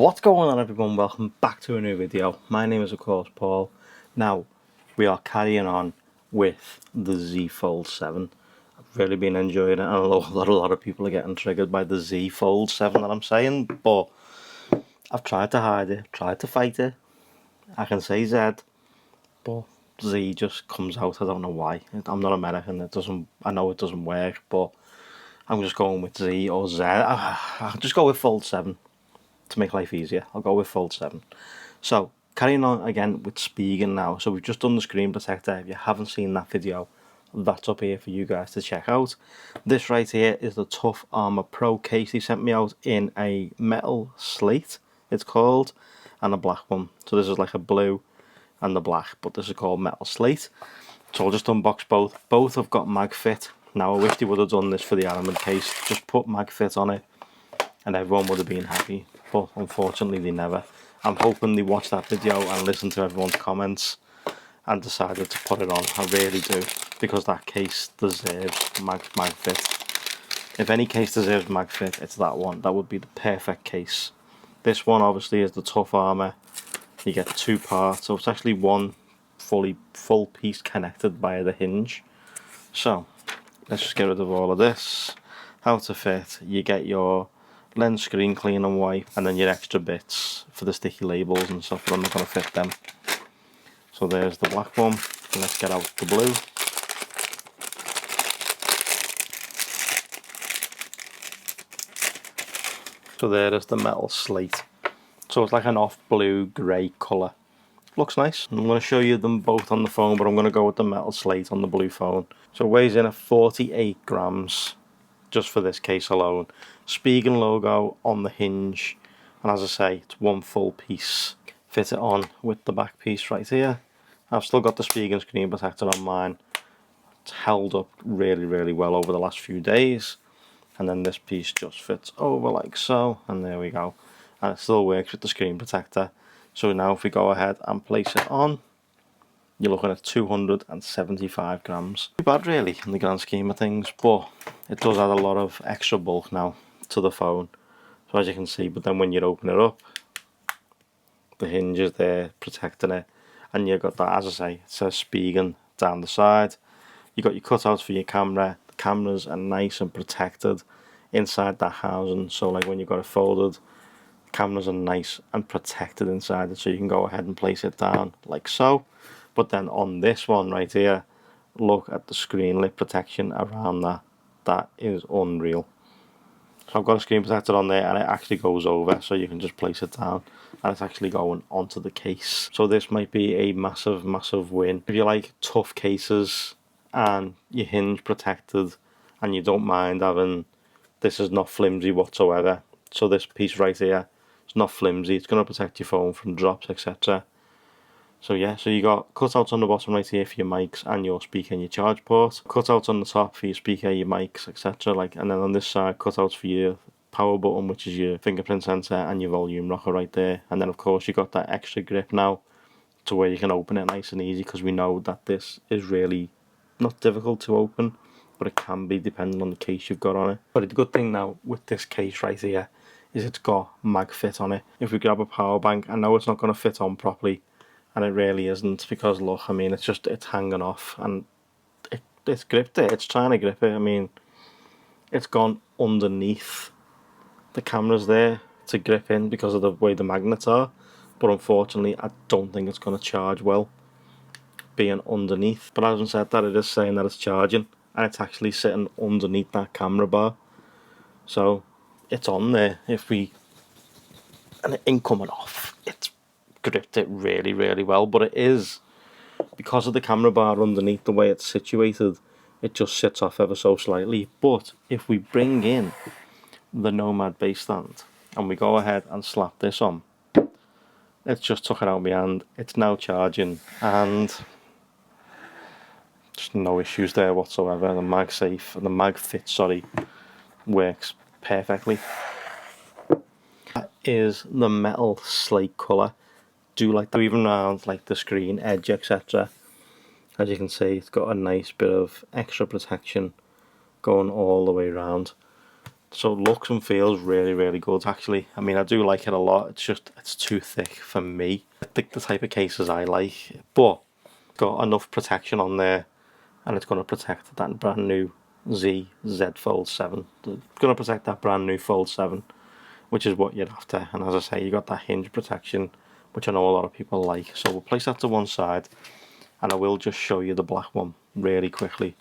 What's going on, everyone? Welcome back to a new video. My name is of course Paul. Now we are carrying on with the Z Fold 7. I've really been enjoying it, and I know a lot of people are getting triggered by the Z Fold 7 that I'm saying, but I've tried to hide it, tried to fight it. I can say Z, but Z just comes out. I don't know why. I'm not American. I know it doesn't work, but I'm just going with Z or Z. I'll just go with Fold 7 to make life easier. I'll go with Fold 7. So, carrying on again with Spigen now. So we've just done the screen protector. If you haven't seen that video, that's up here for you guys to check out. This right here is the Tough Armor Pro case. They sent me out in a metal slate, it's called, and a black one. So this is like a blue and the black, but this is called metal slate. So I'll just unbox both. Both have got mag fit. Now I wish they would have done this for the Adamant case. Just put mag fit on it and everyone would have been happy, but unfortunately they never. I'm hoping they watched that video and listened to everyone's comments and decided to put it on. I really do, because that case deserves mag fit. If any case deserves mag fit, it's that one. That would be the perfect case. This one obviously is the Tough Armor. You get two parts, so it's actually one full piece connected by the hinge. So let's just get rid of all of this. How to fit: you get your lens screen clean and wipe, and then your extra bits for the sticky labels and stuff, but I'm not going to fit them. So there's the black one. Let's get out the blue. So there is the metal slate. So it's like an off blue grey colour. Looks nice. I'm going to show you them both on the phone, but I'm going to go with the metal slate on the blue phone. So it weighs in at 48 grams. Just for this case alone. Spigen logo on the hinge, and as I say, it's one full piece. Fit it on with the back piece right here. I've still got the Spigen screen protector on mine. It's held up really well over the last few days, and then this piece just fits over like so, and there we go. And it still works with the screen protector. So now if we go ahead and place it on, you're looking at 275 grams. Too bad really in the grand scheme of things, but it does add a lot of extra bulk now to the phone. So as you can see, but then when you open it up, the hinge is there protecting it, and you've got that, as I say, it says Spigen down the side. You've got your cutouts for your camera. The cameras are nice and protected inside that housing, so like when you've got it folded, the cameras are nice and protected inside it, so you can go ahead and place it down like so. But then on this one right here, look at the screen lip protection around that. That is unreal. So I've got a screen protector on there, and it actually goes over, so you can just place it down and it's actually going onto the case. So this might be a massive win. If you like tough cases and your hinge protected and you don't mind having, this is not flimsy whatsoever. So this piece right here, it's not flimsy, it's going to protect your phone from drops, etc. So yeah, so you got cutouts on the bottom right here for your mics and your speaker and your charge port. Cutouts on the top for your speaker, your mics, etc. And then on this side, cutouts for your power button, which is your fingerprint sensor, and your volume rocker right there. And then of course you got that extra grip now, to where you can open it nice and easy, because we know that this is really not difficult to open, but it can be depending on the case you've got on it. But the good thing now with this case right here is it's got mag fit on it. If we grab a power bank, I know it's not going to fit on properly, and it really isn't, because look, I mean, it's hanging off, and it's gripped it, it's trying to grip it. I mean, it's gone underneath the cameras there to grip in because of the way the magnets are, but unfortunately I don't think it's going to charge well being underneath. But having said that, it is saying that it's charging, and it's actually sitting underneath that camera bar, so it's on there. And it ain't coming off. It's gripped it really well, but it is, because of the camera bar underneath, the way it's situated, it just sits off ever so slightly. But if we bring in the Nomad base stand and we go ahead and slap this on, it's just took it out of my hand. It's now charging, and just no issues there whatsoever. The mag safe, the mag fit, sorry, works perfectly. That is the metal slate colour. Do like that, even around like the screen edge, etc. As you can see, it's got a nice bit of extra protection going all the way around. So it looks and feels really, really good actually. I mean, I do like it a lot. It's just, it's too thick for me. I think the type of cases I like, but got enough protection on there, and it's going to protect that brand new Z Fold 7. It's going to protect that brand new Fold 7, which is what you're after. And as I say, you got that hinge protection, which I know a lot of people like. So we'll place that to one side, and I will just show you the black one really quickly,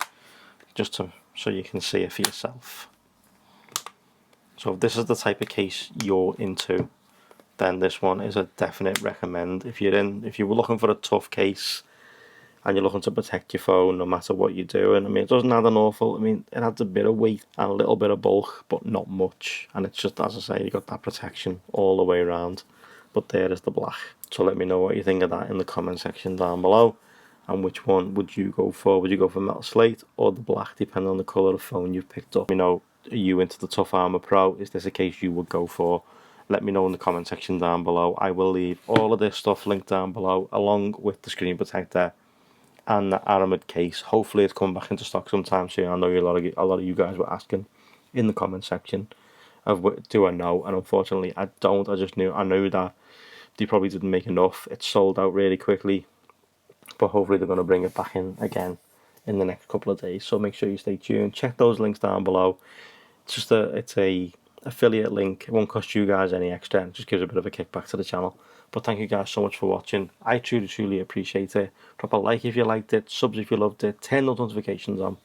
just so you can see it for yourself. So if this is the type of case you're into, then this one is a definite recommend. If you were looking for a tough case and you're looking to protect your phone no matter what you're doing, I mean, it doesn't add an awful, I mean, it adds a bit of weight and a little bit of bulk, but not much. And it's just, as I say, you got that protection all the way around. But there is the black. So let me know what you think of that in the comment section down below. And which one would you go for? Would you go for metal slate or the black, depending on the colour of phone you've picked up? You know, are you into the Tough Armor Pro? Is this a case you would go for? Let me know in the comment section down below. I will leave all of this stuff linked down below, along with the screen protector and the armoured case. Hopefully it's coming back into stock sometime soon. I know a lot of you guys were asking in the comment section of what do I know, and unfortunately I don't. I knew that they probably didn't make enough. It sold out really quickly, but hopefully they're going to bring it back in again in the next couple of days. So make sure you stay tuned. Check those links down below. It's a affiliate link. It won't cost you guys any extra. It just gives a bit of a kickback to the channel. But thank you guys so much for watching. I truly appreciate it. Drop a like if you liked it, subs if you loved it, turn those notifications on,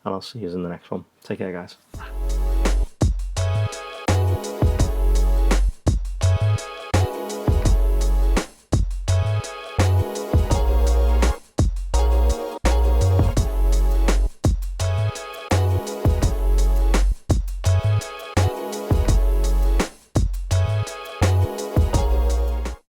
and I'll see you in the next one. Take care, guys.